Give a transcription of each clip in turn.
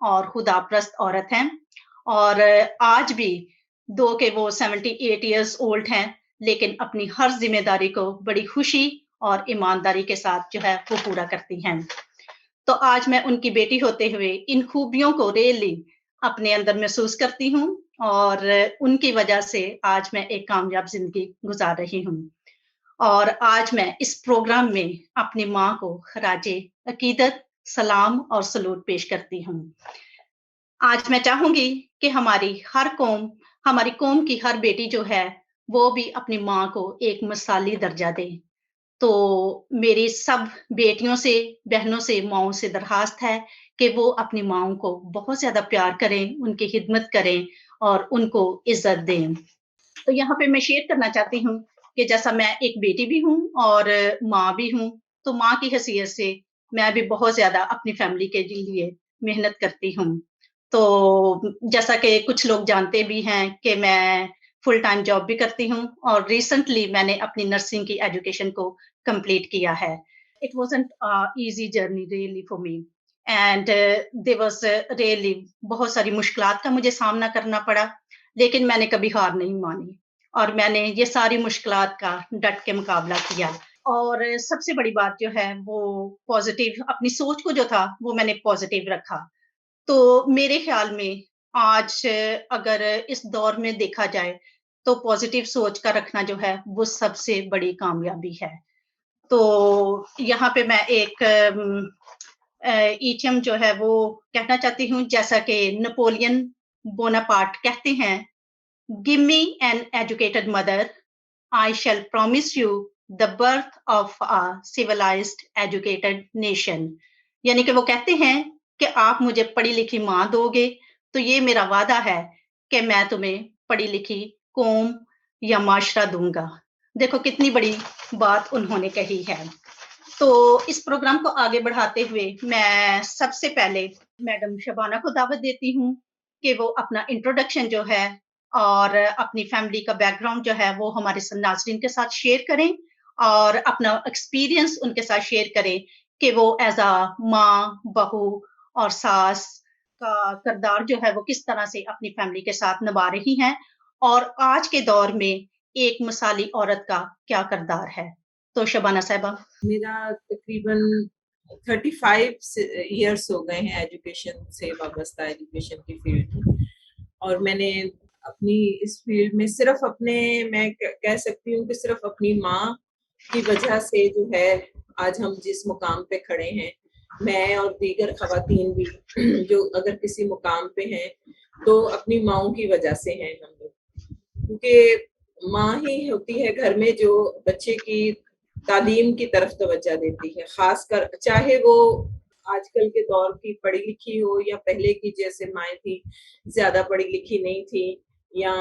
اور خدا پرست عورت ہیں، اور آج بھی دو کہ وہ 78 ایئرس اولڈ ہیں، لیکن اپنی ہر ذمہ داری کو بڑی خوشی اور ایمانداری کے ساتھ جو ہے وہ پورا کرتی ہیں۔ تو آج میں ان کی بیٹی ہوتے ہوئے ان خوبیوں کو ریئلی اپنے اندر محسوس کرتی ہوں، اور ان کی وجہ سے آج میں ایک کامیاب زندگی گزار رہی ہوں۔ اور آج میں اس پروگرام میں اپنی ماں کو خراج عقیدت، سلام اور سلوٹ پیش کرتی ہوں۔ آج میں چاہوں گی کہ ہماری قوم کی ہر بیٹی جو ہے وہ بھی اپنی ماں کو ایک مثالی درجہ دے۔ تو میری سب بیٹیوں سے، بہنوں سے، ماؤں سے درخواست ہے کہ وہ اپنی ماؤں کو بہت زیادہ پیار کریں، ان کی خدمت کریں اور ان کو عزت دیں۔ تو یہاں پہ میں شیئر کرنا چاہتی ہوں کہ جیسا میں ایک بیٹی بھی ہوں اور ماں بھی ہوں، تو ماں کی حیثیت سے میں بھی بہت زیادہ اپنی فیملی کے لیے محنت کرتی ہوں۔ تو جیسا کہ کچھ لوگ جانتے بھی ہیں کہ میں فل ٹائم جاب بھی کرتی ہوں، اور ریسنٹلی میں نے اپنی نرسنگ کی ایجوکیشن کو کمپلیٹ کیا ہے۔ It wasn't easy journey really for me, and there was really بہت ساری مشکلات کا مجھے سامنا کرنا پڑا، لیکن میں نے کبھی ہار نہیں مانی، اور میں نے یہ ساری مشکلات کا ڈٹ کے مقابلہ کیا۔ اور سب سے بڑی بات جو ہے وہ پازیٹیو، اپنی سوچ کو جو تھا وہ میں نے پازیٹیو رکھا۔ تو میرے خیال میں آج اگر اس دور میں دیکھا جائے تو پازیٹیو سوچ کا رکھنا جو ہے وہ سب سے بڑی کامیابی ہے۔ تو یہاں پہ میں ایک ایٹیم جو ہے وہ کہنا چاہتی ہوں، جیسا کہ نپولین بوناپارٹ کہتے ہیں، "Give me an educated mother, I shall promise you the birth of a civilized educated nation." یعنی کہ وہ کہتے ہیں کہ آپ مجھے پڑھی لکھی ماں دو گے تو یہ میرا وعدہ ہے کہ میں تمہیں پڑھی لکھی قوم یا معاشرہ دوں گا۔ دیکھو کتنی بڑی بات انہوں نے کہی ہے۔ تو اس پروگرام کو آگے بڑھاتے ہوئے میں سب سے پہلے میڈم شبانہ کو دعوت دیتی ہوں کہ وہ اپنا انٹروڈکشن جو ہے اور اپنی فیملی کا بیک گراؤنڈ جو ہے وہ ہمارے ناظرین کے ساتھ شیئر کریں، اور اپنا ایکسپیرینس ان کے ساتھ شیئر کریں کہ وہ ایز اے ماں، بہو اور ساس کا کردار جو ہے وہ کس طرح سے اپنی فیملی کے ساتھ نبھا رہی ہیں، اور آج کے دور میں ایک مثالی عورت کا کیا کردار ہے۔ تو شبانہ صاحبہ۔ میرا تقریباً 35 ایئرس ہو گئے ہیں ایجوکیشن سے وابستہ، ایجوکیشن کی فیلڈ میں، اور میں نے اپنی اس فیلڈ میں صرف میں کہہ سکتی ہوں کہ صرف اپنی ماں کی وجہ سے جو ہے آج ہم جس مقام پہ کھڑے ہیں، میں اور دیگر خواتین بھی جو اگر کسی مقام پہ ہیں تو اپنی ماؤں کی وجہ سے ہیں ہم لوگ، کیونکہ ماں ہی ہوتی ہے گھر میں جو بچے کی تعلیم کی طرف توجہ دیتی ہے، خاص کر چاہے وہ آج کل کے دور کی پڑھی لکھی ہو یا پہلے کی جیسے مائیں تھی زیادہ پڑھی لکھی نہیں تھی یا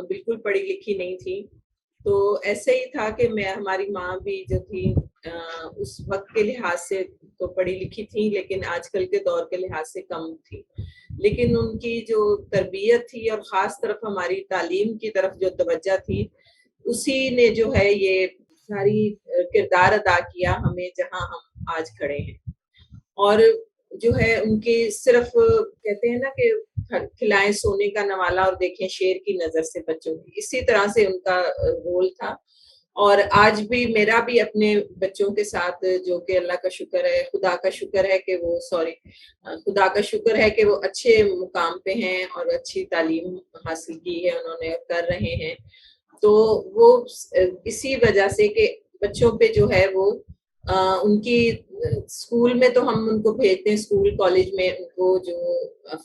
بالکل پڑھی لکھی نہیں تھی۔ تو ایسے ہی تھا کہ ہماری ماں بھی جو تھی اس وقت کے لحاظ سے تو پڑھی لکھی تھی، لیکن آج کل کے دور کے لحاظ سے کم تھی، لیکن ان کی جو تربیت تھی اور خاص طرف ہماری تعلیم کی طرف جو توجہ تھی، اسی نے جو ہے یہ ساری کردار ادا کیا ہمیں جہاں ہم آج کھڑے ہیں۔ اور جو ہے ان کی صرف کہتے ہیں نا کہ کھلائیں سونے کا نوالا اور دیکھیں شیر کی نظر سے بچوں کی، اسی طرح سے ان کا رول تھا۔ اور آج بھی میرا بھی اپنے بچوں کے ساتھ جو کہ اللہ کا شکر ہے، خدا کا شکر ہے کہ وہ اچھے مقام پہ ہیں اور اچھی تعلیم حاصل کی ہے انہوں نے، کر رہے ہیں۔ تو وہ اسی وجہ سے کہ بچوں پہ جو ہے وہ ان کی اسکول میں تو ہم ان کو بھیجتے ہیں، اسکول کالج میں ان کو جو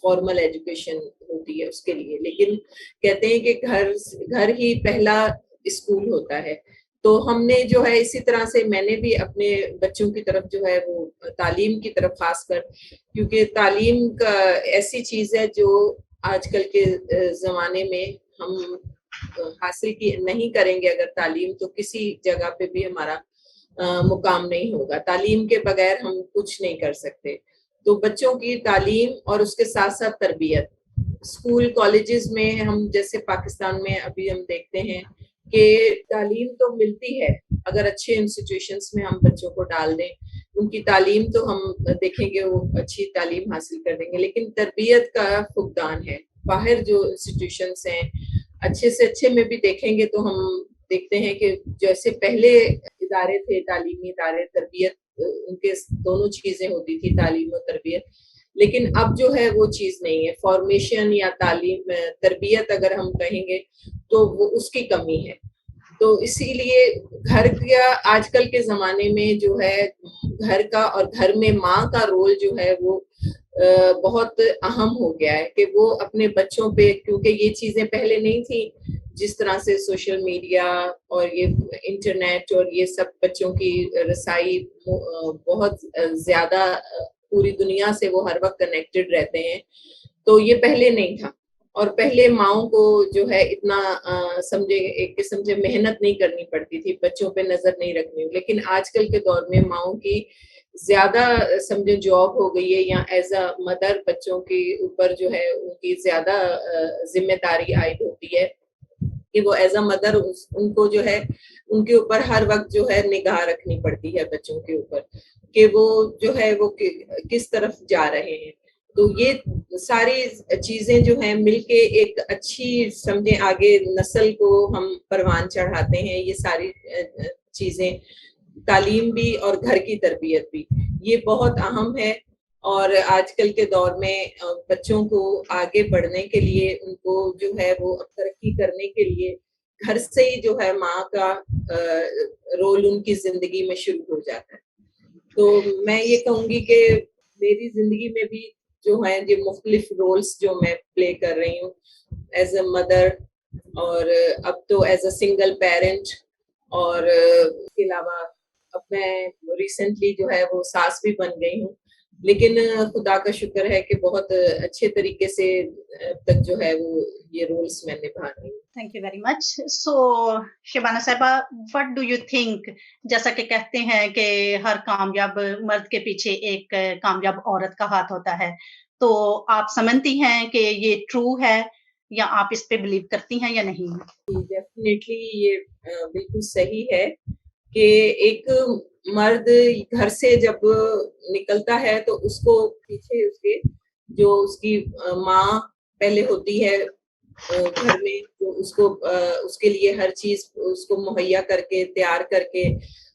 فارمل ایجوکیشن ہوتی ہے اس کے لیے، لیکن کہتے ہیں کہ گھر ہی پہلا اسکول ہوتا ہے۔ تو ہم نے جو ہے اسی طرح سے میں نے بھی اپنے بچوں کی طرف جو ہے وہ تعلیم کی طرف خاص کر، کیونکہ تعلیم کا ایسی چیز ہے جو آج کل کے زمانے میں ہم حاصل نہیں کریں گے اگر تعلیم، تو کسی جگہ پہ بھی ہمارا مقام نہیں ہوگا۔ تعلیم کے بغیر ہم کچھ نہیں کر سکتے۔ تو بچوں کی تعلیم اور اس کے ساتھ ساتھ تربیت، اسکول کالجز میں ہم جیسے پاکستان میں ابھی ہم دیکھتے ہیں کہ تعلیم تو ملتی ہے اگر اچھے انسٹیٹیوشنز میں ہم بچوں کو ڈال دیں، ان کی تعلیم تو ہم دیکھیں گے وہ اچھی تعلیم حاصل کر دیں گے، لیکن تربیت کا فقدان ہے. باہر جو انسٹیٹیوشنس ہیں اچھے سے اچھے میں بھی دیکھیں گے تو ہم دیکھتے ہیں کہ جیسے پہلے ادارے تھے، تعلیمی ادارے، تربیت، ان کے دونوں چیزیں ہوتی تھی، تعلیم و تربیت، لیکن اب جو ہے وہ چیز نہیں ہے. فارمیشن یا تعلیم، تربیت اگر ہم کہیں گے تو وہ اس کی کمی ہے. تو اسی لیے گھر کا آج کل کے زمانے میں جو ہے گھر کا اور گھر میں ماں کا رول جو ہے وہ بہت اہم ہو گیا ہے کہ وہ اپنے بچوں پہ، کیونکہ یہ چیزیں پہلے نہیں تھیں جس طرح سے سوشل میڈیا اور یہ انٹرنیٹ اور یہ سب بچوں کی رسائی بہت زیادہ پوری دنیا سے وہ ہر وقت کنیکٹڈ رہتے ہیں، تو یہ پہلے نہیں تھا. اور پہلے ماؤں کو جو ہے اتنا سمجھے ایک قسم سے محنت نہیں کرنی پڑتی تھی، بچوں پہ نظر نہیں رکھنی. لیکن آج کل کے دور میں ماؤں کی زیادہ سمجھے جاب ہو گئی ہے، یا ایز اے مدر بچوں کے اوپر جو ہے ان کی زیادہ ذمہ داری عائد ہوتی ہے کہ وہ ایز اے مدر ان کو جو ہے ان کے اوپر ہر وقت جو ہے نگاہ رکھنی پڑتی ہے بچوں کے اوپر کہ وہ جو ہے وہ کس طرف جا رہے ہیں. تو یہ ساری چیزیں جو ہیں مل کے ایک اچھی سمجھے آگے نسل کو ہم پروان چڑھاتے ہیں. یہ ساری چیزیں، تعلیم بھی اور گھر کی تربیت بھی، یہ بہت اہم ہے. اور آج کل کے دور میں بچوں کو آگے بڑھنے کے لیے، ان کو جو ہے وہ ترقی کرنے کے لیے گھر سے ہی جو ہے ماں کا رول ان کی زندگی میں شروع ہو جاتا ہے. تو میں یہ کہوں گی کہ میری زندگی میں بھی جو ہے یہ مختلف رولز جو میں پلے کر رہی ہوں ایز اے مدر، اور اب تو ایز اے سنگل پیرنٹ، اور اس کے علاوہ اب میں ریسنٹلی جو ہے وہ ساس بھی بن گئی ہوں. لیکن خدا کا شکر ہے کہ بہت اچھے طریقے سے تک جو ہے وہ یہ رولز میں نبھا رہی ہوں. Thank you very much. So Shabana صاحبہ، وٹ ڈو یو تھنک، جیسا کہ کہتے ہیں کہ ہر کامیاب مرد کے پیچھے ایک کامیاب عورت کا ہاتھ ہوتا ہے، تو آپ سمجھتی ہیں کہ یہ ٹرو ہے یا آپ اس پہ بلیو کرتی ہیں یا نہیں؟ ڈیفینیٹلی یہ بالکل صحیح ہے کہ ایک مرد گھر سے جب نکلتا ہے تو اس کو پیچھے اس کے جو اس کی ماں پہلے ہوتی ہے گھر میں، جو اس کو اس کے لیے ہر چیز اس کو مہیا کر کے تیار کر کے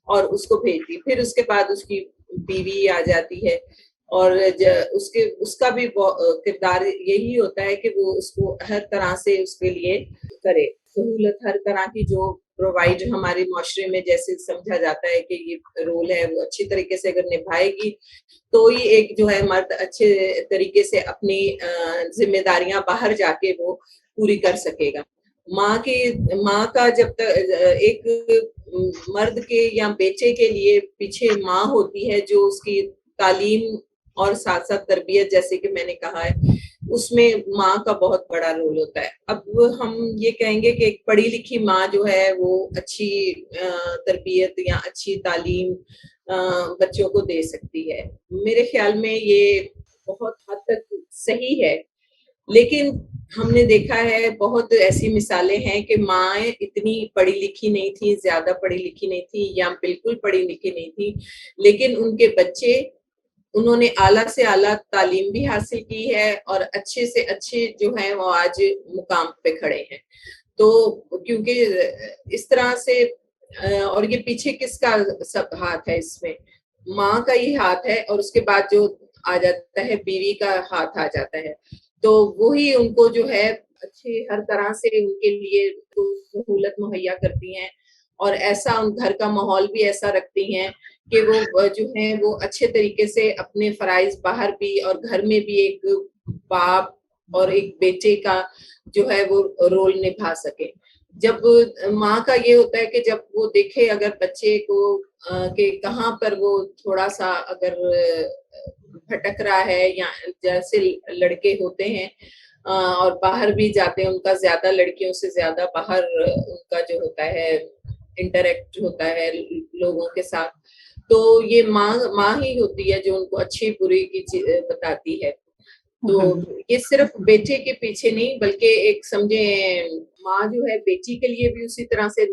اور اس کو بھیجتی. پھر اس کے بعد اس کی بیوی آ جاتی ہے، اور اس کا بھی کردار یہی ہوتا ہے کہ وہ اس کو ہر طرح سے اس کے لیے کرے سہولت، ہر طرح کی جو پرووائڈ ہمارے معاشرے میں جیسے سمجھا جاتا ہے کہ یہ رول ہے وہ اچھی طریقے سے اگر نبھائے گی تو ہی ایک جو ہے مرد اچھے طریقے سے اپنی ذمہ داریاں باہر جا کے وہ پوری کر سکے گا. ماں کا جب تک ایک مرد کے یا بیٹے کے لیے پیچھے ماں ہوتی ہے جو اس کی تعلیم اور ساتھ ساتھ تربیت، جیسے کہ میں نے کہا ہے، اس میں ماں کا بہت بڑا رول ہوتا ہے. اب ہم یہ کہیں گے کہ ایک پڑھی لکھی ماں جو ہے وہ اچھی تربیت یا اچھی تعلیم بچوں کو دے سکتی ہے. میرے خیال میں یہ بہت حد تک صحیح ہے، لیکن ہم نے دیکھا ہے بہت ایسی مثالیں ہیں کہ مائیں اتنی پڑھی لکھی نہیں تھی، زیادہ پڑھی لکھی نہیں تھی یا بالکل پڑھی لکھی نہیں تھی، لیکن ان کے بچے انہوں نے اعلیٰ سے اعلیٰ تعلیم بھی حاصل کی ہے اور اچھے سے اچھے جو ہیں وہ آج مقام پہ کھڑے ہیں. تو کیونکہ اس طرح سے، اور یہ پیچھے کس کا سب ہاتھ ہے اس میں؟ ماں کا ہی ہاتھ ہے، اور اس کے بعد جو آ جاتا ہے بیوی کا ہاتھ آ جاتا ہے. تو وہی ان کو جو ہے اچھے ہر طرح سے ان کے لیے سہولت مہیا کرتی ہیں، اور ایسا ان گھر کا ماحول بھی ایسا رکھتی ہیں کہ وہ جو ہیں وہ اچھے طریقے سے اپنے فرائض باہر بھی اور گھر میں بھی ایک باپ اور ایک بیٹے کا جو ہے وہ رول نبھا سکے. جب ماں کا یہ ہوتا ہے کہ جب وہ دیکھے اگر بچے کو کہ کہاں پر وہ تھوڑا سا اگر بھٹک رہا ہے، یا جیسے لڑکے ہوتے ہیں اور باہر بھی جاتے ہیں، ان کا زیادہ لڑکیوں سے زیادہ باہر ان کا جو ہوتا ہے انٹریکٹ ہوتا ہے لوگوں کے ساتھ، تو یہ ماں ہی ہوتی ہے جو ان کو اچھی بری کی بتاتی ہے. تو یہ صرف بیٹے کے پیچھے نہیں بلکہ ایک سمجھے ماں جو ہے بیٹی کے لیے بھی اسی طرح سے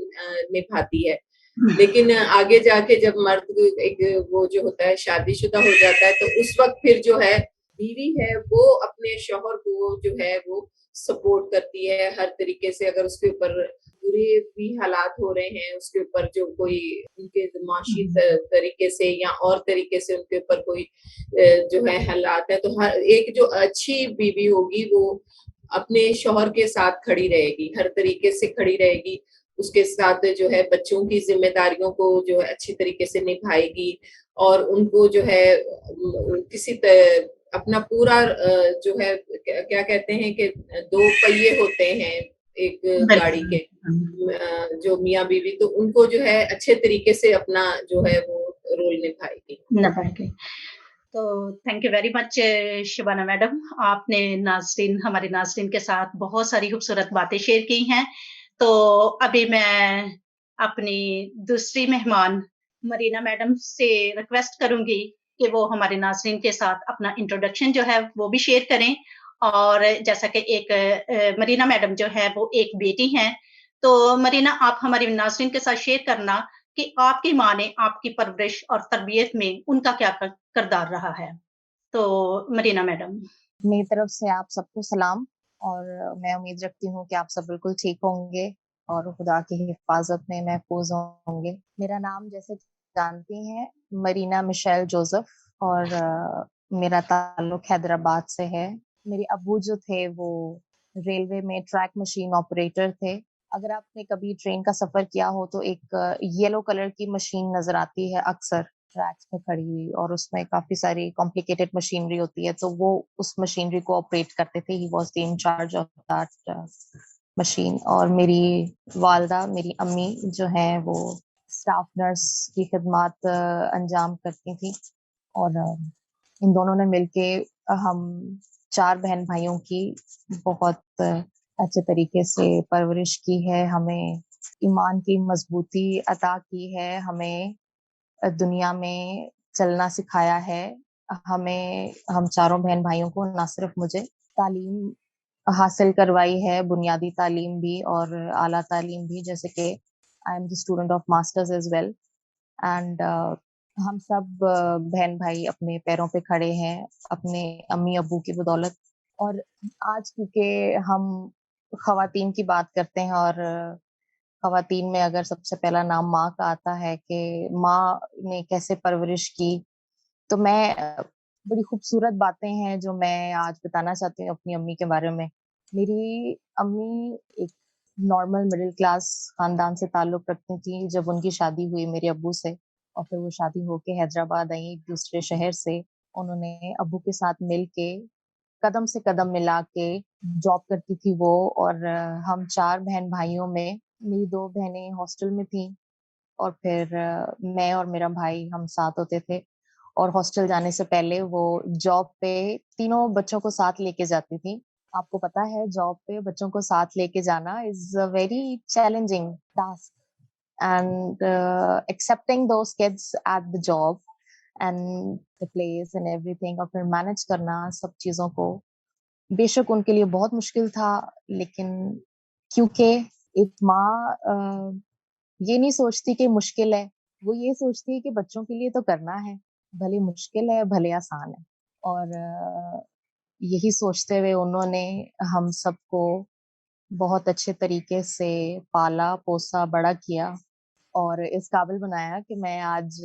نبھاتی ہے. لیکن آگے جا کے جب مرد ایک وہ جو ہوتا ہے شادی شدہ ہو جاتا ہے تو اس وقت پھر جو ہے بیوی ہے وہ اپنے شوہر کو جو ہے وہ سپورٹ کرتی ہے ہر طریقے سے. اگر اس کے اوپر برے بھی حالات ہو رہے ہیں, اس کے اوپر جو کوئی ان کے معاشی طریقے سے یا اور طریقے سے ان کے اوپر کوئی جو ہے حالات ہے, تو ہر ایک جو اچھی بیوی ہوگی وہ اپنے شوہر کے ساتھ کھڑی رہے گی, ہر طریقے سے کھڑی رہے گی, اس کے ساتھ جو ہے بچوں کی ذمہ داریوں کو جو ہے اچھی طریقے سے نبھائے گی, اور ان کو جو ہے کسی اپنا پورا جو ہے کیا کہتے ہیں کہ 2 پہیے ہوتے ہیں ایک گاڑی کے, جو میاں بیوی, تو ان کو جو ہے اچھے طریقے سے اپنا جو ہے وہ رول نبھائے گی. تو thank you very much Shabana madam, آپ نے ہمارے ناظرین کے ساتھ بہت ساری خوبصورت باتیں شیئر کی ہیں. تو ابھی میں اپنی دوسری مہمان مرینا میڈم سے ریکویسٹ کروں گی کہ وہ ہمارے ناظرین کے ساتھ اپنا انٹروڈکشن جو ہے وہ بھی شیئر کریں. اور جیسا کہ ایک مرینا میڈم جو ہے وہ ایک بیٹی ہیں, تو مرینا آپ ہمارے ناظرین کے ساتھ شیئر کرنا کہ آپ کی ماں نے آپ کی پرورش اور تربیت میں ان کا کیا کردار رہا ہے. تو مرینا میڈم. میری طرف سے آپ سب کو سلام, اور میں امید رکھتی ہوں کہ آپ سب بالکل ٹھیک ہوں گے اور خدا کی حفاظت میں محفوظ ہوں گے. میرا نام جیسے جانتی ہیں مرینا مشیل جوزف, اور میرا تعلق حیدرآباد سے ہے. میرے ابو جو تھے وہ ریلوے میں ٹریک مشین آپریٹر تھے. اگر آپ نے کبھی ٹرین کا سفر کیا ہو تو ایک یلو کلر کی مشین نظر آتی ہے اکثر ٹریکس میں کھڑی ہوئی, اور اس میں کافی ساری کمپلیکیٹڈ مشینری ہوتی ہے, تو وہ اس مشینری کو آپریٹ کرتے تھے. He was the in charge of that machine. اور میری والدہ, میری امی جو ہیں وہ اسٹاف نرس کی خدمات انجام کرتی تھی, اور ان دونوں نے مل کے ہم 4 بہن بھائیوں کی بہت اچھے طریقے سے پرورش کی ہے. ہمیں ایمان کی مضبوطی عطا کی ہے, ہمیں دنیا میں چلنا سکھایا ہے. ہم 4 بہن بھائیوں کو نہ صرف مجھے تعلیم حاصل کروائی ہے, بنیادی تعلیم بھی اور اعلیٰ تعلیم بھی, جیسے کہ I am the student of masters as well. And ہم سب بہن بھائی اپنے پیروں پہ کھڑے ہیں اپنے امی ابو کی بدولت. اور آج کیونکہ ہم خواتین کی بات کرتے ہیں, اور خواتین میں اگر سب سے پہلا نام ماں کا آتا ہے کہ ماں نے کیسے پرورش کی, تو میں بڑی خوبصورت باتیں ہیں جو میں آج بتانا چاہتی ہوں اپنی امی کے بارے میں. میری امی ایک نارمل مڈل کلاس خاندان سے تعلق رکھتی تھیں. جب ان کی شادی ہوئی میرے ابو سے, اور پھر وہ شادی ہو کے حیدرآباد آئی دوسرے شہر سے, انہوں نے ابو کے ساتھ مل کے قدم سے قدم ملا کے جاب کرتی تھی وہ. اور ہم 4 بہن بھائیوں میں میری 2 بہنیں ہاسٹل میں تھیں, اور پھر میں اور میرا بھائی ہم ساتھ ہوتے تھے. اور ہاسٹل جانے سے پہلے وہ جاب پہ تینوں بچوں کو ساتھ لے کے جاتی تھی. آپ کو پتا ہے جاب پہ بچوں کو ساتھ لے کے جانا is a very challenging task, and accepting those kids at the job and the place and ایوری تھنگ, اور پھر مینج کرنا سب چیزوں کو, بے شک ان کے لیے بہت مشکل تھا. لیکن کیونکہ ایک ماں یہ نہیں سوچتی کہ مشکل ہے, وہ یہ سوچتی ہے کہ بچوں کے لیے تو کرنا ہے, بھلے مشکل ہے بھلے آسان ہے. اور یہی سوچتے ہوئے انہوں نے ہم سب کو بہت اچھے طریقے سے پالا پوسا بڑا کیا, اور اس قابل بنایا کہ میں آج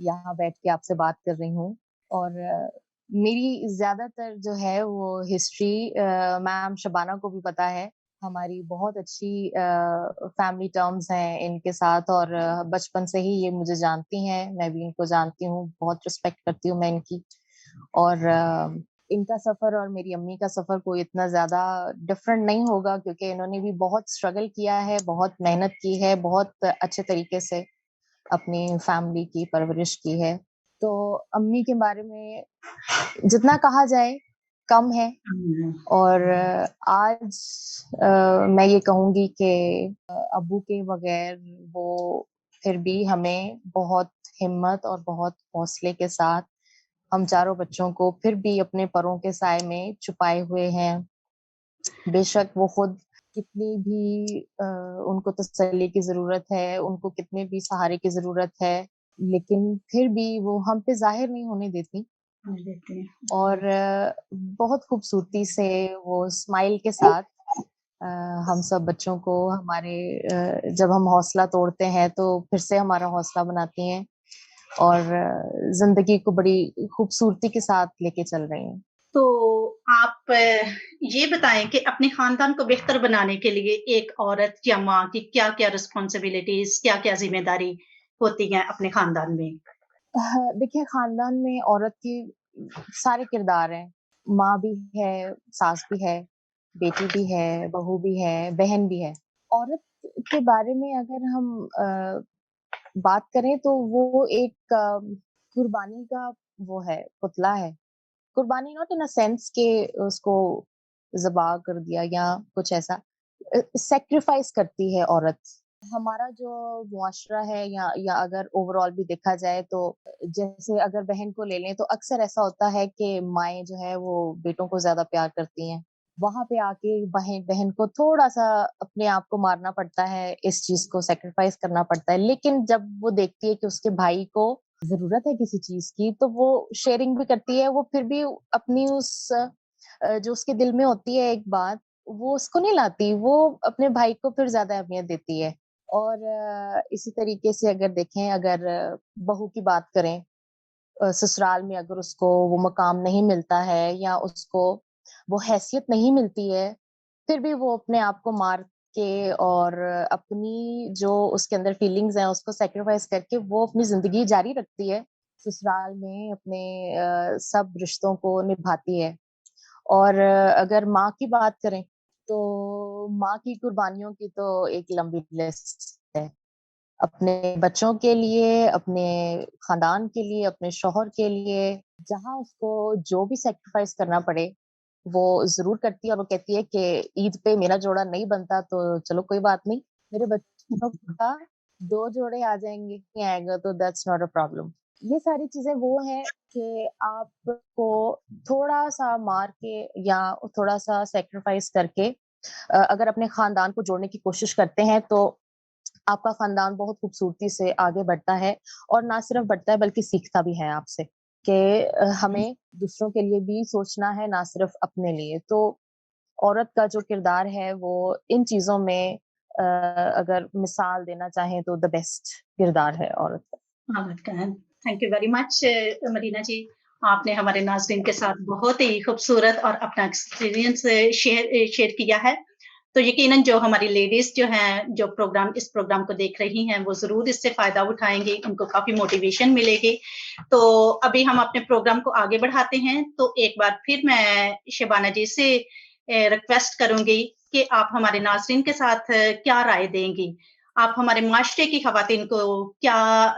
یہاں بیٹھ کے آپ سے بات کر رہی ہوں. اور میری زیادہ تر جو ہے وہ ہسٹری میم شبانہ کو بھی پتا ہے, ہماری بہت اچھی فیملی ٹرمز ہیں ان کے ساتھ, اور بچپن سے ہی یہ مجھے جانتی ہیں, میں بھی ان کو جانتی ہوں, بہت رسپیکٹ کرتی ہوں میں ان کی. اور ان کا سفر اور میری امی کا سفر کوئی اتنا زیادہ ڈفرینٹ نہیں ہوگا, کیونکہ انہوں نے بھی بہت اسٹرگل کیا ہے, بہت محنت کی ہے, بہت اچھے طریقے سے اپنی فیملی کی پرورش کی ہے. تو امی کے بارے میں جتنا کہا جائے کم ہے. اور آج میں یہ کہوں گی کہ ابو کے بغیر وہ پھر بھی ہمیں بہت ہمت اور بہت حوصلے کے ساتھ ہم 4 بچوں کو پھر بھی اپنے پروں کے سائے میں چھپائے ہوئے ہیں. بے شک وہ خود کتنی بھی ان کو تسلی کی ضرورت ہے، ان کو کتنے بھی سہارے کی ضرورت ہے، لیکن پھر بھی وہ ہم پہ ظاہر نہیں ہونے دیتی، اور بہت خوبصورتی سے وہ اسمائل کے ساتھ ہم سب بچوں کو ہمارے جب ہم حوصلہ توڑتے ہیں تو پھر سے ہمارا حوصلہ بناتی ہیں، اور زندگی کو بڑی خوبصورتی کے ساتھ لے کے چل رہی ہیں۔ تو آپ یہ بتائیں کہ اپنے خاندان کو بہتر بنانے کے لیے ایک عورت یا ماں کی کیا کیا رسپانسبلٹیز، کیا کیا ذمہ داری ہوتی ہیں اپنے خاندان میں؟ دیکھیں، خاندان میں عورت کی سارے کردار ہیں، ماں بھی ہے، ساس بھی ہے، بیٹی بھی ہے، بہو بھی ہے، بہن بھی ہے۔ عورت کے بارے میں اگر ہم بات کریں تو وہ ایک قربانی کا وہ ہے، پتلا ہے۔ قربانی ناٹ ان سینس کہ اس کو ذبح کر دیا یا کچھ ایسا، سیکریفائس کرتی ہے عورت۔ ہمارا جو معاشرہ ہے یا اگر اوور آل بھی دیکھا جائے تو جیسے اگر بہن کو لے لیں تو اکثر ایسا ہوتا ہے کہ مائیں جو ہے وہ بیٹوں کو زیادہ پیار کرتی ہیں، وہاں پہ آ کے بہن کو تھوڑا سا اپنے آپ کو مارنا پڑتا ہے، اس چیز کو سیکریفائس کرنا پڑتا ہے، لیکن جب وہ دیکھتی ہے کہ اس کے بھائی کو ضرورت ہے کسی چیز کی تو وہ شیئرنگ بھی کرتی ہے، وہ پھر بھی اپنی اس جو اس کے دل میں ہوتی ہے ایک بات، وہ اس کو نہیں لاتی، وہ اپنے بھائی کو پھر زیادہ اہمیت دیتی ہے۔ اور اسی طریقے سے اگر دیکھیں، اگر بہو کی بات کریں، سسرال میں اگر اس کو وہ مقام نہیں ملتا ہے یا اس کو وہ حیثیت نہیں ملتی ہے، پھر بھی وہ اپنے آپ کو مار کے اور اپنی جو اس کے اندر فیلنگز ہیں اس کو سیکریفائس کر کے وہ اپنی زندگی جاری رکھتی ہے، سسرال میں اپنے سب رشتوں کو نبھاتی ہے۔ اور اگر ماں کی بات کریں تو ماں کی قربانیوں کی تو ایک لمبی لسٹ ہے، اپنے بچوں کے لیے، اپنے خاندان کے لیے، اپنے شوہر کے لیے، جہاں اس کو جو بھی سیکریفائس کرنا پڑے وہ ضرور کرتی ہے، اور وہ کہتی ہے کہ عید پہ میرا جوڑا نہیں بنتا تو چلو کوئی بات نہیں، میرے بچوں کا 2 جوڑے آ جائیں گے، نہیں آئے گا تو دیٹس ناٹ اے پرابلم۔ یہ ساری چیزیں وہ ہیں کہ آپ کو تھوڑا سا مار کے یا تھوڑا سا سیکریفائس کر کے اگر اپنے خاندان کو جوڑنے کی کوشش کرتے ہیں تو آپ کا خاندان بہت خوبصورتی سے آگے بڑھتا ہے، اور نہ صرف بڑھتا ہے بلکہ سیکھتا بھی ہے آپ سے کہ ہمیں دوسروں کے لیے بھی سوچنا ہے، نہ صرف اپنے لیے۔ تو عورت کا جو کردار ہے وہ ان چیزوں میں اگر مثال دینا چاہیں تو دا بیسٹ کردار ہے عورت کا۔ تھینک یو ویری مچ مدینہ جی، آپ نے ہمارے ناظرین کے ساتھ بہت ہی خوبصورت اور اپنا ایکسپیرینس شیئر کیا ہے۔ تو یقیناً جو ہماری لیڈیز جو ہیں جو اس پروگرام کو دیکھ رہی ہیں وہ ضرور اس سے فائدہ اٹھائیں گی، ان کو کافی موٹیویشن ملے گی۔ تو ابھی ہم اپنے پروگرام کو آگے بڑھاتے ہیں، تو ایک بار پھر میں شبانہ جی سے ریکویسٹ کروں گی کہ آپ ہمارے ناظرین کے ساتھ کیا رائے دیں گی، آپ ہمارے معاشرے کی خواتین کو کیا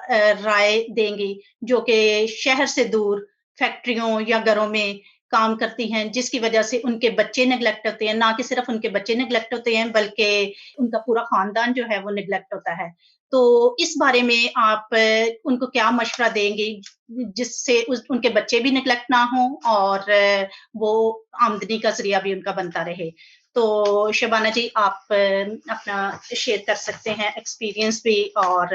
رائے دیں گی جو کہ شہر سے دور فیکٹریوں یا گھروں میں کام کرتی ہیں، جس کی وجہ سے ان کے بچے نیگلیکٹ ہوتے ہیں، نہ کہ صرف ان کے بچے نیگلیکٹ ہوتے ہیں بلکہ ان کا پورا خاندان جو ہے وہ نیگلیکٹ ہوتا ہے۔ تو اس بارے میں آپ ان کو کیا مشورہ دیں گی جس سے ان کے بچے بھی نیگلیکٹ نہ ہوں اور وہ آمدنی کا ذریعہ بھی ان کا بنتا رہے؟ تو شبانہ جی، آپ اپنا شیئر کر سکتے ہیں ایکسپیرینس بھی، اور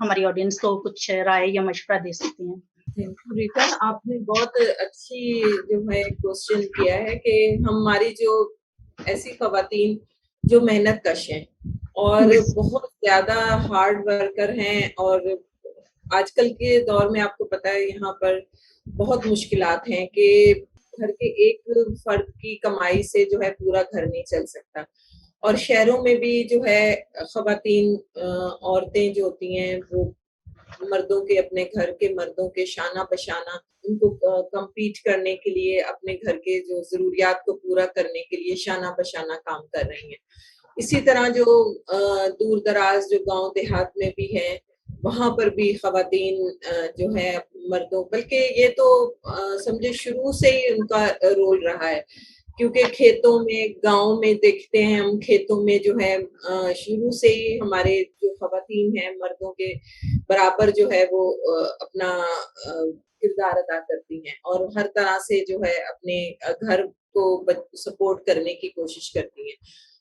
ہماری آڈینس کو کچھ رائے یا مشورہ دے سکتی ہیں۔ تھینک یو ریتا، آپ نے بہت اچھی جو ہے کوشچن کیا ہے کہ ہماری جو ایسی خواتین جو محنت کش ہیں اور بہت زیادہ ہارڈ ورکر ہیں، اور آج کل کے دور میں آپ کو پتا ہے یہاں پر بہت مشکلات ہیں کہ گھر کے ایک فرد کی کمائی سے جو ہے پورا گھر نہیں چل سکتا، اور شہروں میں بھی جو ہے خواتین عورتیں جو ہوتی ہیں وہ مردوں کے، اپنے گھر کے مردوں کے شانہ بشانہ ان کو کمپیٹ کرنے کے لیے، اپنے گھر کے جو ضروریات کو پورا کرنے کے لیے شانہ بشانہ کام کر رہی ہیں۔ اسی طرح جو دور دراز جو گاؤں دیہات میں بھی ہیں وہاں پر بھی خواتین جو ہے مردوں، بلکہ یہ تو سمجھے شروع سے ہی ان کا رول رہا ہے، کیونکہ کھیتوں میں، گاؤں میں دیکھتے ہیں ہم، کھیتوں میں جو ہے شروع سے ہی ہمارے جو خواتین ہیں مردوں کے برابر جو ہے وہ اپنا کردار ادا کرتی ہیں، اور ہر طرح سے جو ہے اپنے گھر کو سپورٹ کرنے کی کوشش کرتی ہیں۔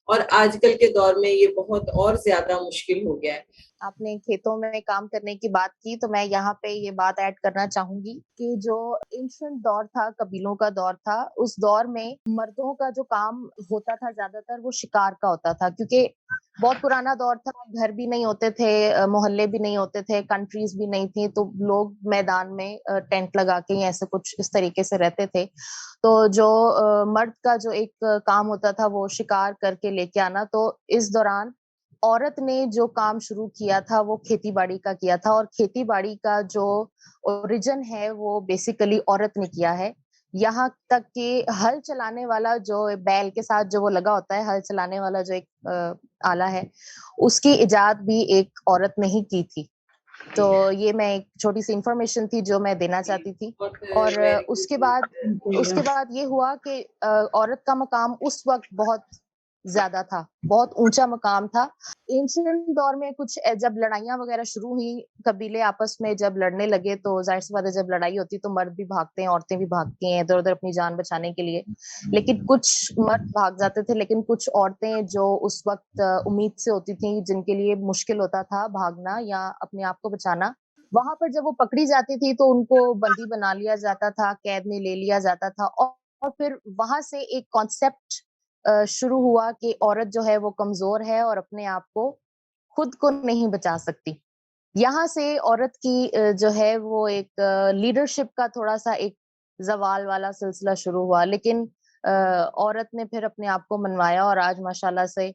اور آج کل کے دور میں یہ بہت اور زیادہ مشکل ہو گیا ہے. آپ نے کھیتوں میں کام کرنے کی بات کی تو میں یہاں پہ یہ بات ایڈ کرنا چاہوں گی کہ جو اینشنٹ دور تھا، قبیلوں کا دور تھا، اس دور میں مردوں کا جو کام ہوتا تھا زیادہ تر وہ شکار کا ہوتا تھا، کیونکہ بہت پرانا دور تھا، گھر بھی نہیں ہوتے تھے، محلے بھی نہیں ہوتے تھے، کنٹریز بھی نہیں تھی، تو لوگ میدان میں ٹینٹ لگا کے ایسے کچھ اس طریقے سے رہتے تھے. تو جو مرد کا جو ایک کام ہوتا تھا وہ شکار کر کے لے کے آنا. تو اس دوران عورت نے جو کام شروع کیا تھا وہ کھیتی باڑی کا کیا تھا، اور کھیتی باڑی کا جو اوریجن ہے وہ بیسیکلی عورت نے کیا ہے. یہاں تک کہ ہل چلانے والا جو بیل کے ساتھ جو وہ لگا ہوتا ہے، ہل چلانے والا جو ایک آلہ ہے، اس کی ایجاد بھی ایک عورت نے ہی کی تھی. تو یہ میں ایک چھوٹی سی انفارمیشن تھی جو میں دینا چاہتی تھی. اور اس کے بعد یہ ہوا کہ عورت کا مقام اس وقت بہت زیادہ تھا، بہت اونچا مقام تھا. اینشنٹ دور میں کچھ جب لڑائیاں وغیرہ شروع ہوئی، قبیلے آپس میں جب لڑنے لگے، تو ظاہر سی بات ہے جب لڑائی ہوتی تو مرد بھی بھاگتے ہیں، عورتیں بھی بھاگتی ہیں ادھر ادھر اپنی جان بچانے کے لیے. لیکن کچھ مرد بھاگ جاتے تھے، لیکن کچھ عورتیں جو اس وقت امید سے ہوتی تھیں، جن کے لیے مشکل ہوتا تھا بھاگنا یا اپنے آپ کو بچانا، وہاں پر جب وہ پکڑی جاتی تھی تو ان کو بندی بنا لیا جاتا تھا، قید میں لے لیا جاتا تھا. اور پھر وہاں سے ایک کانسیپٹ شروع ہوا کہ عورت جو ہے وہ کمزور ہے اور اپنے آپ کو خود کو نہیں بچا سکتی. یہاں سے عورت کی جو ہے وہ ایک لیڈرشپ کا تھوڑا سا ایک زوال والا سلسلہ شروع ہوا. لیکن عورت نے پھر اپنے آپ کو منوایا اور آج ماشاءاللہ سے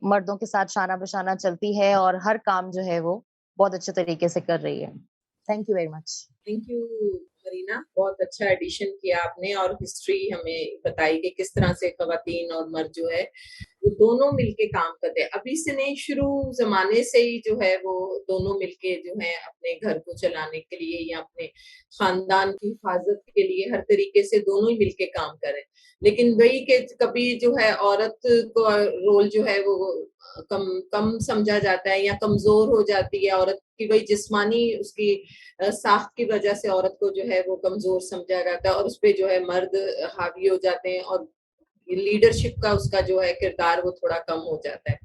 مردوں کے ساتھ شانہ بشانہ چلتی ہے اور ہر کام جو ہے وہ بہت اچھے طریقے سے کر رہی ہے. Thank you very much. Thank you Marina, بہت اچھا ایڈیشن کیا آپ نے اور ہسٹری ہمیں بتائی کہ کس طرح سے خواتین اور مرد جو ہے وہ دونوں مل کے کام کرتے ہیں. ابھی سے نہیں، شروع زمانے سے ہی جو ہے وہ دونوں مل کے جو ہے اپنے گھر کو چلانے کے لیے یا اپنے خاندان کی حفاظت کے لیے ہر طریقے سے دونوں ہی مل کے کام کریں. لیکن وہی کہ کبھی جو ہے عورت کا رول جو ہے وہ کم سمجھا جاتا ہے یا کمزور ہو جاتی ہے عورت کی، وہی جسمانی اس کی ساخت کی وجہ سے عورت کو جو ہے وہ کمزور سمجھا جاتا ہے اور اس پہ جو ہے مرد حاوی ہو جاتے ہیں اور لیڈرشپ کا اس کا جو ہے کردار وہ تھوڑا کم ہو جاتا ہے.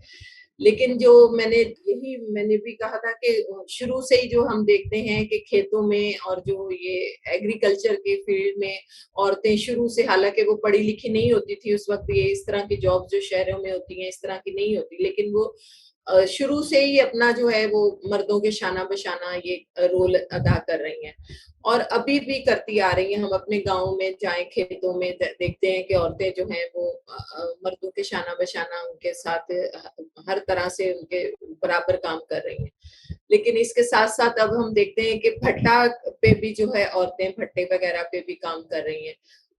لیکن جو میں نے بھی کہا تھا کہ شروع سے ہی جو ہم دیکھتے ہیں کہ کھیتوں میں اور جو یہ ایگریکلچر کے فیلڈ میں عورتیں شروع سے، حالانکہ وہ پڑھی لکھی نہیں ہوتی تھی اس وقت، یہ اس طرح کی جاب جو شہروں میں ہوتی ہیں اس طرح کی نہیں ہوتی، لیکن وہ شروع سے ہی اپنا جو ہے وہ مردوں کے شانہ بشانہ یہ رول ادا کر رہی ہیں اور ابھی بھی کرتی آ رہی ہیں. ہم اپنے گاؤں میں جائیں، کھیتوں میں دیکھتے ہیں کہ عورتیں جو ہیں وہ مردوں کے شانہ بشانہ ان کے ساتھ ہر طرح سے ان کے برابر کام کر رہی ہیں. لیکن اس کے ساتھ ساتھ اب ہم دیکھتے ہیں کہ بھٹا پہ بھی جو ہے عورتیں بھٹے وغیرہ پہ بھی کام کر رہی ہیں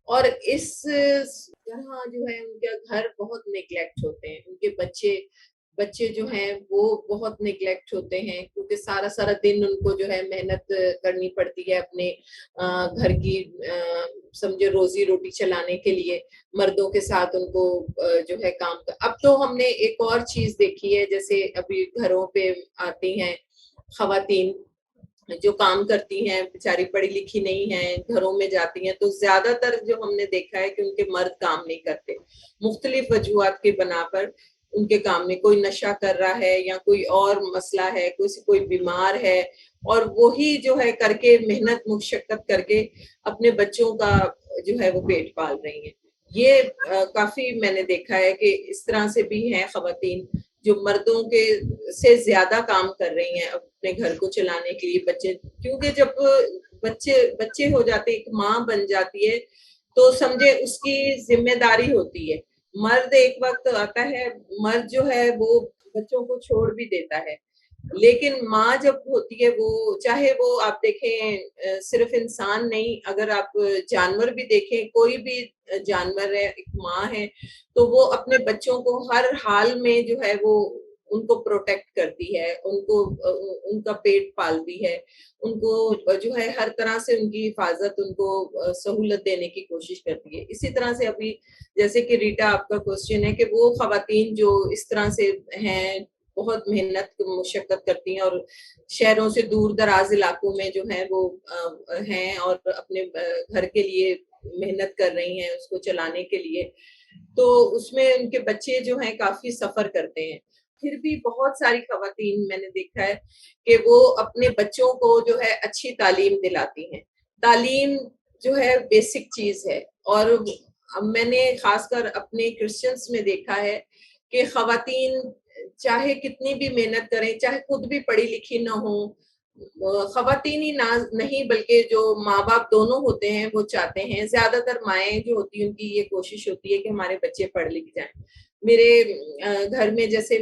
اور اس طرح جو ہے ان کے گھر بہت نیگلیکٹ ہوتے ہیں، ان کے بچے جو ہیں وہ بہت نیگلیکٹ ہوتے ہیں کیونکہ سارا دن ان کو جو ہے محنت کرنی پڑتی ہے اپنے گھر کی سمجھے روزی روٹی چلانے کے لیے. مردوں کے ساتھ ان کو جو ہے کام اب تو ہم نے ایک اور چیز دیکھی ہے، جیسے ابھی گھروں پہ آتی ہیں خواتین جو کام کرتی ہیں، بیچاری پڑھی لکھی نہیں ہیں، گھروں میں جاتی ہیں، تو زیادہ تر جو ہم نے دیکھا ہے کہ ان کے مرد کام نہیں کرتے، مختلف وجوہات کی بنا پر ان کے کام میں کوئی نشہ کر رہا ہے یا کوئی اور مسئلہ ہے، کوئی بیمار ہے، اور وہی جو ہے کر کے محنت مشقت کر کے اپنے بچوں کا جو ہے وہ پیٹ پال رہی ہیں. یہ کافی میں نے دیکھا ہے کہ اس طرح سے بھی ہیں خواتین جو مردوں کے سے زیادہ کام کر رہی ہیں اپنے گھر کو چلانے کے لیے. بچے کیونکہ جب بچے ہو جاتے، ایک ماں بن جاتی ہے تو سمجھے اس کی ذمہ داری ہوتی ہے. مرد ایک وقت آتا ہے، مرد جو ہے وہ بچوں کو چھوڑ بھی دیتا ہے، لیکن ماں جب ہوتی ہے وہ چاہے وہ آپ دیکھیں صرف انسان نہیں، اگر آپ جانور بھی دیکھیں، کوئی بھی جانور ہے، ایک ماں ہے تو وہ اپنے بچوں کو ہر حال میں جو ہے وہ ان کو پروٹیکٹ کرتی ہے، ان کا پیٹ پالتی ہے، ان کو جو ہے ہر طرح سے ان کی حفاظت، ان کو سہولت دینے کی کوشش کرتی ہے. اسی طرح سے ابھی جیسے کہ ریٹا آپ کا کوسچن ہے کہ وہ خواتین جو اس طرح سے ہیں، بہت محنت مشقت کرتی ہیں اور شہروں سے دور دراز علاقوں میں جو ہیں وہ ہیں اور اپنے گھر کے لیے محنت کر رہی ہیں اس کو چلانے کے لیے. تو اس میں ان کے بچے جو ہیں کافی سفر کرتے ہیں. پھر بھی بہت ساری خواتین میں نے دیکھا ہے کہ وہ اپنے بچوں کو جو ہے اچھی تعلیم دلاتی ہیں. تعلیم جو ہے بیسک چیز ہے, اور میں نے خاص کر اپنے کرسچنس میں دیکھا ہے کہ خواتین چاہے کتنی بھی محنت کریں, چاہے خود بھی پڑھی لکھی نہ ہوں, خواتین ہی نہیں بلکہ جو ماں باپ دونوں ہوتے ہیں وہ چاہتے ہیں, زیادہ تر مائیں جو ہوتی ہیں ان کی یہ کوشش ہوتی ہے کہ ہمارے بچے پڑھ لکھ جائیں. میرے گھر میں جیسے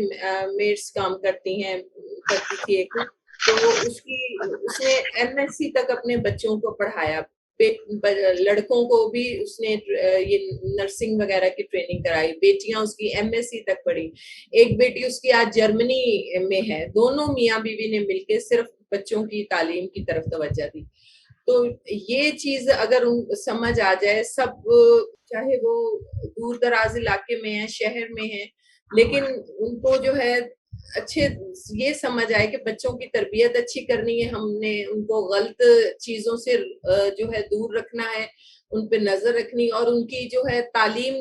میڈس کام کرتی تھی ایک, تو اس نے MSc تک اپنے بچوں کو پڑھایا, لڑکوں کو بھی اس نے یہ نرسنگ وغیرہ کی ٹریننگ کرائی, بیٹیاں اس کی MSc تک پڑھی. ایک بیٹی اس کی آج جرمنی میں ہے. دونوں میاں بیوی نے مل کے صرف بچوں کی تعلیم کی طرف توجہ دی. تو یہ چیز اگر سمجھ آ جائے, سب چاہے وہ دور دراز علاقے میں ہیں, شہر میں ہیں, لیکن ان کو جو ہے اچھے یہ سمجھ آئے کہ بچوں کی تربیت اچھی کرنی ہے, ہم نے ان کو غلط چیزوں سے جو ہے دور رکھنا ہے, ان پہ نظر رکھنی, اور ان کی جو ہے تعلیم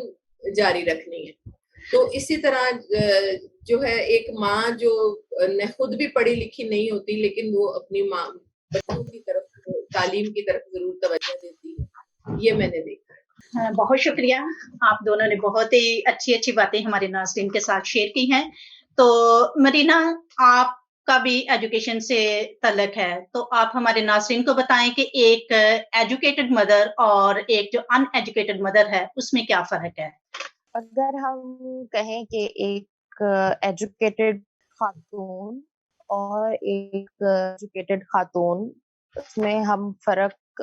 جاری رکھنی ہے. تو اسی طرح جو ہے ایک ماں جو خود بھی پڑھی لکھی نہیں ہوتی لیکن وہ اپنی ماں بچوں کی طرف تعلیم کی طرف ضرور توجہ دیتی ہے, یہ میں نے دیکھا. بہت شکریہ, آپ دونوں نے بہت ہی اچھی باتیں ہمارے ناظرین کے ساتھ شیئر کی ہیں. تو مرینا, آپ کا بھی ایجوکیشن سے تعلق ہے, تو آپ ہمارے ناظرین کو بتائیں کہ ایک ایجوکیٹڈ مدر اور ایک جو ان ایجوکیٹڈ مدر ہے اس میں کیا فرق ہے؟ اگر ہم کہیں کہ ایک ایجوکیٹڈ خاتون اور ایک ایجوکیٹڈ خاتون, اس میں ہم فرق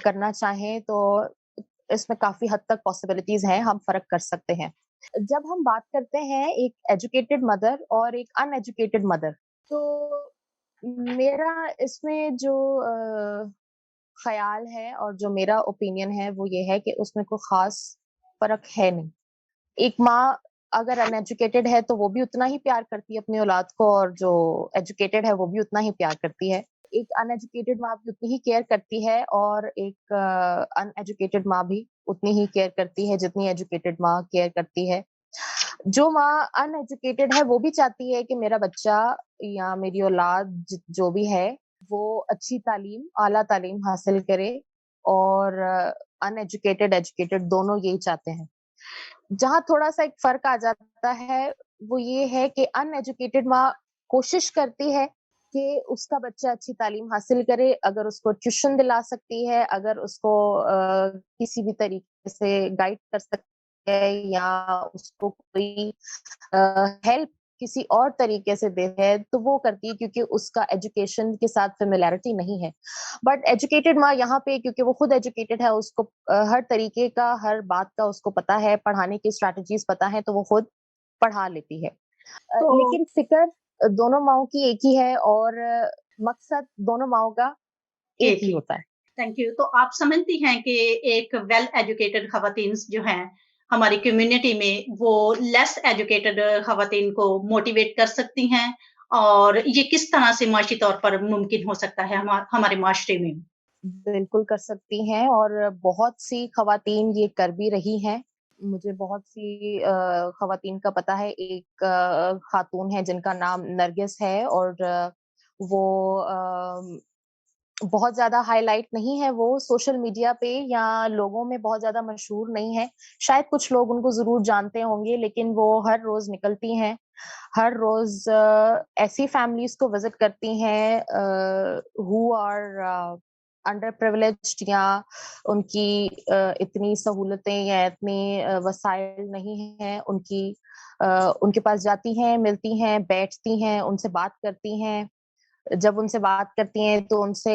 کرنا چاہیں تو اس میں کافی حد تک پاسبلٹیز ہیں, ہم فرق کر سکتے ہیں. جب ہم بات کرتے ہیں ایک ایجوکیٹڈ مدر اور ایک ان ایجوکیٹڈ مدر, تو میرا اس میں جو خیال ہے اور جو میرا اوپینین ہے وہ یہ ہے کہ اس میں کوئی خاص فرق ہے نہیں. ایک ماں اگر ان ایجوکیٹڈ ہے تو وہ بھی اتنا ہی پیار کرتی ہے اپنی اولاد کو, اور جو ایجوکیٹڈ ہے وہ بھی اتنا ہی پیار کرتی ہے. ایک ان ایجوکیٹڈ ماں بھی اتنی ہی کیئر کرتی ہے, اور ایک ان ایجوکیٹڈ ماں بھی اتنی ہی کیئر کرتی ہے جتنی ایجوکیٹڈ ماں کیئر کرتی ہے. جو ماں ان ایجوکیٹڈ ہے وہ بھی چاہتی ہے کہ میرا بچہ یا میری اولاد جو بھی ہے وہ اچھی تعلیم, اعلیٰ تعلیم حاصل کرے, اور ان ایجوکیٹڈ ایجوکیٹڈ دونوں یہی چاہتے ہیں. جہاں تھوڑا سا ایک فرق آ جاتا ہے وہ یہ ہے کہ ان ایجوکیٹڈ ماں کوشش کرتی ہے کہ اس کا بچہ اچھی تعلیم حاصل کرے, اگر اس کو ٹیوشن دلا سکتی ہے, اگر اس کو کسی بھی طریقے سے گائیڈ کر سکتی ہے, یا اس کو کوئی ہیلپ کسی اور طریقے سے دے ہے تو وہ کرتی ہے, کیونکہ اس کا ایجوکیشن کے ساتھ فیملیرٹی نہیں ہے. بٹ ایجوکیٹڈ ماں یہاں پہ کیونکہ وہ خود ایجوکیٹڈ ہے, اس کو ہر طریقے کا, ہر بات کا اس کو پتا ہے, پڑھانے کی اسٹریٹجیز پتا ہے, تو وہ خود پڑھا لیتی ہے. لیکن فکر دونوں ماؤں کی ایک ہی ہے, اور مقصد دونوں ماؤں کا ایک ہی ہوتا ہے. Thank you. تو آپ سمجھتی ہیں کہ ایک ویل ایجوکیٹڈ خواتین جو ہیں ہماری کمیونٹی میں وہ لیس ایجوکیٹڈ خواتین کو موٹیویٹ کر سکتی ہیں, اور یہ کس طرح سے معاشی طور پر ممکن ہو سکتا ہے ہمارے معاشرے میں؟ بالکل کر سکتی ہیں, اور بہت سی خواتین یہ کر بھی رہی ہیں. مجھے بہت سی خواتین کا پتا ہے. ایک خاتون ہے جن کا نام نرگس ہے, اور وہ بہت زیادہ ہائی لائٹ نہیں ہے, وہ سوشل میڈیا پہ یا لوگوں میں بہت زیادہ مشہور نہیں ہے. شاید کچھ لوگ ان کو ضرور جانتے ہوں گے, لیکن وہ ہر روز نکلتی ہیں, ہر روز ایسی فیملیز کو وزٹ کرتی ہیں who are انڈر پریولیجڈ, یا ان کی اتنی سہولتیں یا اتنی وسائل نہیں ہیں, ان کے پاس جاتی ہیں, ملتی ہیں, بیٹھتی ہیں, ان سے بات کرتی ہیں. جب ان سے بات کرتی ہیں تو ان سے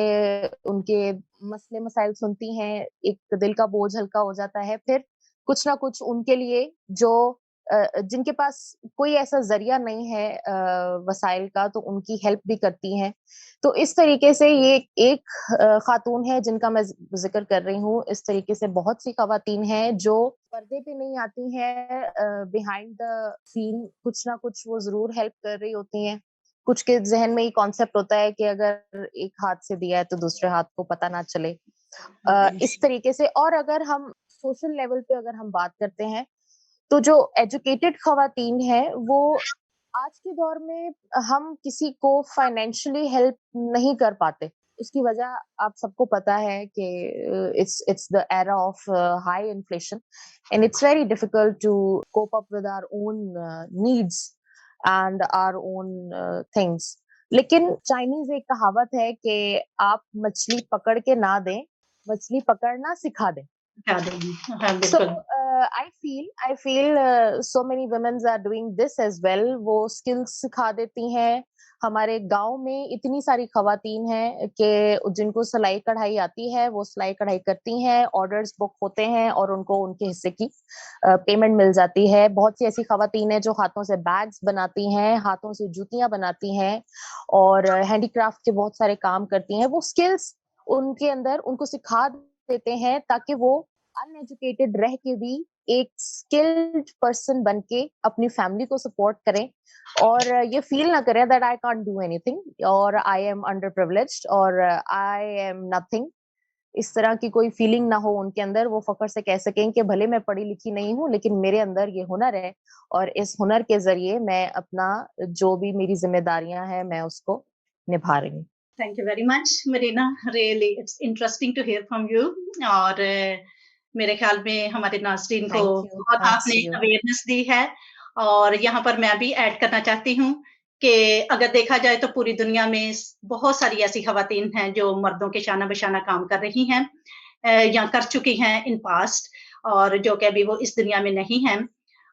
ان کے مسئلے مسائل سنتی ہیں, ایک دل کا بوجھ ہلکا ہو جاتا ہے. پھر کچھ نہ کچھ ان کے لیے جو جن کے پاس کوئی ایسا ذریعہ نہیں ہے وسائل کا, تو ان کی ہیلپ بھی کرتی ہیں. تو اس طریقے سے یہ ایک خاتون ہے جن کا میں ذکر کر رہی ہوں. اس طریقے سے بہت سی خواتین ہیں جو پردے پہ نہیں آتی ہیں, بیہائنڈ دا سین کچھ نہ کچھ وہ ضرور ہیلپ کر رہی ہوتی ہیں. کچھ کے ذہن میں یہ کانسیپٹ ہوتا ہے کہ اگر ایک ہاتھ سے دیا ہے تو دوسرے ہاتھ کو پتہ نہ چلے, اس طریقے سے. اور اگر ہم سوشل لیول پہ اگر ہم بات کرتے ہیں تو جو ایجوکیٹڈ خواتین ہیں وہ آج کے دور میں ہم کسی کو فائنینشلی ہیلپ نہیں کر پاتے. اس کی وجہ آپ سب کو پتا ہے کہ it's the era of high inflation and it's very difficult to cope up with our own needs and our own things. لیکن چائنیز ایک کہاوت ہے کہ آپ مچھلی پکڑ کے نہ دیں، مچھلی پکڑنا سکھا دیں. So I feel so many women are doing this as well. وہ skills سکھا دیتی ہیں. ہمارے گاؤں میں اتنی ساری خواتین ہیں کہ جن کو سلائی کڑھائی آتی ہے، وہ سلائی کڑھائی کرتی ہیں، آرڈرز بک ہوتے ہیں اور ان کو ان کے حصے کی پیمنٹ مل جاتی ہے. بہت سی ایسی خواتین ہیں جو ہاتھوں سے بیگز بناتی ہیں، ہاتھوں سے جوتیاں بناتی ہیں اور ہینڈی کرافٹ کے بہت سارے کام کرتی ہیں. وہ اسکلس ان کے اندر ان کو سکھا دیتے ہیں تاکہ وہ ان ایجوکیٹڈ رہ کے بھی ایک اسکلڈ پرسن بن کے اپنی فیملی کو سپورٹ کریں اور یہ فیل نہ کریں that I can't do any thing اور آئی ایم انڈر پریولیجڈ اور آئی ایم نتھنگ. اس طرح کی کوئی فیلنگ نہ ہو ان کے اندر. وہ فخر سے کہہ سکیں کہ بھلے میں پڑھی لکھی نہیں ہوں لیکن میرے اندر یہ ہنر ہے اور اس ہنر کے ذریعے میں اپنا جو بھی میری ذمہ داریاں ہیں میں اس کو نبھا رہی ہوں. Thank you very much, Marina. Really, it's interesting to hear from you. اور میرے خیال میں ہمارے ناظرین کو بہت آپ نے اویئرنیس دی ہے اور یہاں پر میں بھی ایڈ کرنا چاہتی ہوں کہ اگر دیکھا جائے تو پوری دنیا میں بہت ساری ایسی خواتین ہیں جو مردوں کے شانہ بشانہ کام کر رہی ہیں یا کر چکی ہیں ان پاسٹ اور جو کہ ابھی وہ اس دنیا میں نہیں ہیں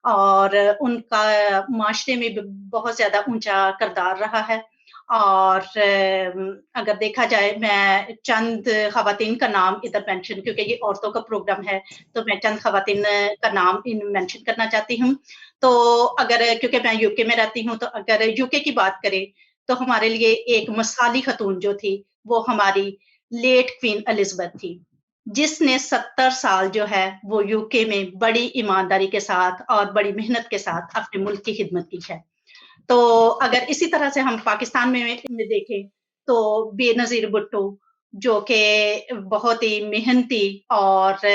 اور ان کا معاشرے میں بہت زیادہ اونچا کردار رہا ہے. اور اگر دیکھا جائے میں چند خواتین کا نام ادھر مینشن کیونکہ یہ عورتوں کا پروگرام ہے تو میں چند خواتین کا نام مینشن کرنا چاہتی ہوں. تو اگر کیونکہ میں یو کے میں رہتی ہوں تو اگر یو کے کی بات کریں تو ہمارے لیے ایک مثالی خاتون جو تھی وہ ہماری لیٹ کوئین الزبتھ تھی جس نے 70 سال جو ہے وہ یو کے میں بڑی ایمانداری کے ساتھ اور بڑی محنت کے ساتھ اپنے ملک کی خدمت کی ہے. تو اگر اسی طرح سے ہم پاکستان میں دیکھیں تو بے نظیر بھٹو جو کہ بہت ہی محنتی اور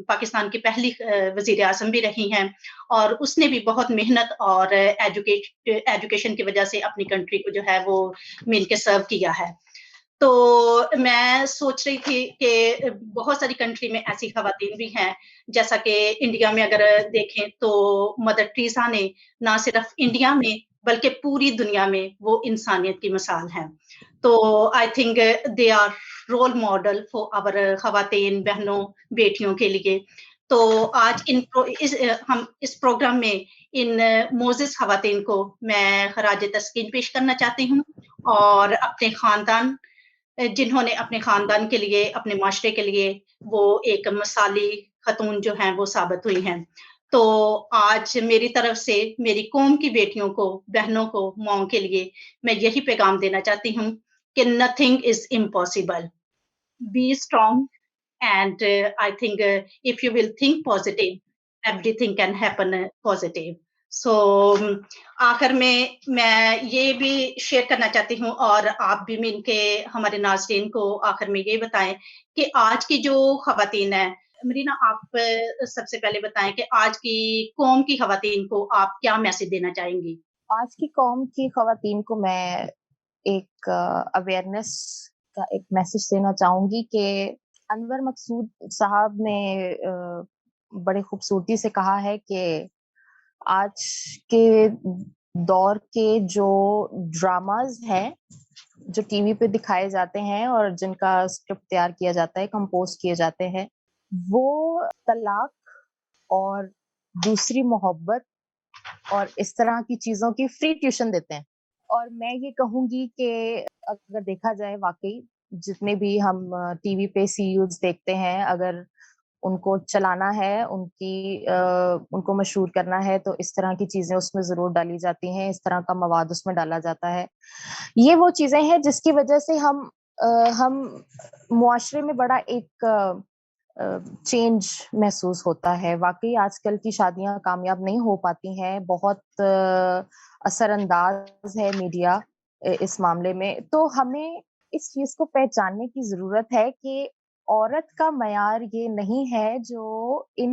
پاکستان کی پہلی وزیر اعظم بھی رہی ہیں اور اس نے بھی بہت محنت اور ایجوکیشن کی وجہ سے اپنی کنٹری کو جو ہے وہ مل کے سرو کیا ہے. تو میں سوچ رہی تھی کہ بہت ساری کنٹری میں ایسی خواتین بھی ہیں جیسا کہ انڈیا میں اگر دیکھیں تو مدر ٹریسا نے نہ صرف انڈیا میں بلکہ پوری دنیا میں وہ انسانیت کی مثال ہیں. تو I think they are role model for our خواتین بہنوں بیٹیوں کے لیے. تو آج ہم اس پروگرام میں ان معزز خواتین کو میں خراج تسکین پیش کرنا چاہتی ہوں اور اپنے خاندان جنہوں نے اپنے خاندان کے لیے اپنے معاشرے کے لیے وہ ایک مثالی خاتون جو ہیں وہ ثابت ہوئی ہیں. تو آج میری طرف سے میری قوم کی بیٹیوں کو بہنوں کو ماؤں کے لیے میں یہی پیغام دینا چاہتی ہوں کہ nothing is impossible. Be strong and I think if you will think positive everything can happen positive. سو آخر میں یہ بھی شیئر کرنا چاہتی ہوں اور آپ بھی مل کے ہمارے ناظرین کو آخر میں یہ بتائیں کہ آج کی جو خواتین ہیں. مرینا آپ سب سے پہلے بتائیں کہ آج کی قوم کی خواتین کو آپ کیا میسج دینا چاہیں گی؟ آج کی قوم کی خواتین کو میں ایک اویئرنیس کا ایک میسج دینا چاہوں گی کہ انور مقصود صاحب نے بڑے خوبصورتی سے کہا ہے کہ آج کے دور کے جو ڈراماز ہیں جو ٹی وی پہ دکھائے جاتے ہیں اور جن کا اسکرپٹ تیار کیا جاتا ہے کمپوز کیے جاتے ہیں وہ طلاق اور دوسری محبت اور اس طرح کی چیزوں کی فری ٹیوشن دیتے ہیں. اور میں یہ کہوں گی کہ اگر دیکھا جائے واقعی جتنے بھی ہم ٹی وی پہ سیریلز دیکھتے ہیں اگر ان کو چلانا ہے ان کو مشہور کرنا ہے تو اس طرح کی چیزیں اس میں ضرور ڈالی جاتی ہیں، اس طرح کا مواد اس میں ڈالا جاتا ہے. یہ وہ چیزیں ہیں جس کی وجہ سے ہم معاشرے میں بڑا ایک چینج محسوس ہوتا ہے. واقعی آج کل کی شادیاں کامیاب نہیں ہو پاتی ہیں، بہت اثر انداز ہے میڈیا اس معاملے میں. تو ہمیں اس چیز کو پہچاننے کی ضرورت ہے کہ عورت کا معیار یہ نہیں ہے جو ان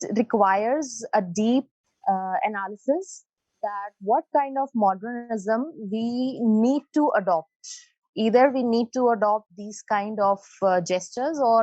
requires a deep analysis that what kind of modernism we need to adopt. Either we need to adopt these kind of gestures or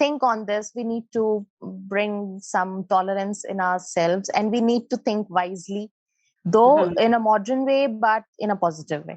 think on this, we need to bring some tolerance in ourselves and we need to think wisely, though in a modern way but in a positive way.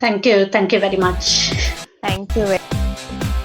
Thank you. Thank you very much. Thank you very